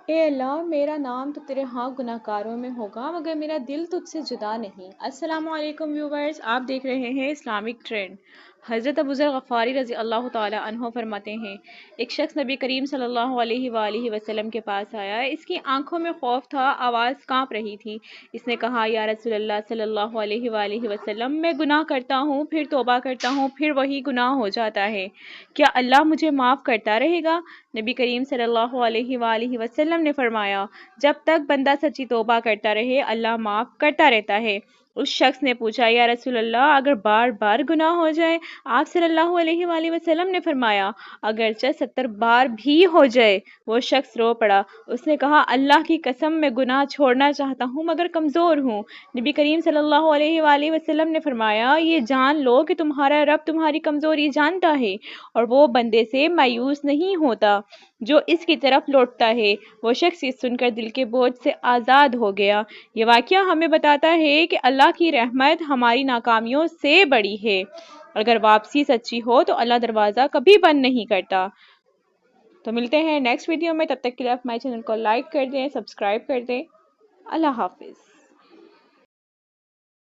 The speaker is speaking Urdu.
اے اللہ میرا نام تو تیرے ہاں گناہ کاروں میں ہوگا مگر میرا دل تجھ سے جدا نہیں۔ السلام علیکم ویورز، آپ دیکھ رہے ہیں اسلامک ٹرینڈ۔ حضرت ابو ذر غفاری رضی اللہ تعالی عنہ فرماتے ہیں، ایک شخص نبی کریم صلی اللہ علیہ وآلہ وسلم کے پاس آیا، اس کی آنکھوں میں خوف تھا، آواز کانپ رہی تھی۔ اس نے کہا، یا رسول اللہ صلی اللہ علیہ وآلہ وسلم، میں گناہ کرتا ہوں، پھر توبہ کرتا ہوں، پھر وہی گناہ ہو جاتا ہے، کیا اللہ مجھے معاف کرتا رہے گا؟ نبی کریم صلی اللہ علیہ وآلہ وسلم نے فرمایا، جب تک بندہ سچی توبہ کرتا رہے اللہ معاف کرتا رہتا ہے۔ اس شخص نے پوچھا، یا رسول اللہ اگر بار بار گناہ ہو جائے؟ آپ صلی اللہ علیہ وآلہ وسلم نے فرمایا، اگرچہ 70 بار بھی ہو جائے۔ وہ شخص رو پڑا، اس نے کہا، اللہ کی قسم میں گناہ چھوڑنا چاہتا ہوں مگر کمزور ہوں۔ نبی کریم صلی اللہ علیہ وآلہ وسلم نے فرمایا، یہ جان لو کہ تمہارا رب تمہاری کمزوری جانتا ہے اور وہ بندے سے مایوس نہیں ہوتا جو اس کی طرف لوٹتا ہے۔ وہ شخص یہ سن کر دل کے بوجھ سے آزاد ہو گیا۔ یہ واقعہ ہمیں بتاتا ہے کہ اللہ کی رحمت ہماری ناکامیوں سے بڑی ہے۔ اگر واپسی سچی ہو تو اللہ دروازہ کبھی بند نہیں کرتا۔ تو ملتے ہیں نیکسٹ ویڈیو میں، تب تک کے لیے آپ ہمارے چینل کو لائک کر دیں، سبسکرائب کر دیں۔ اللہ حافظ۔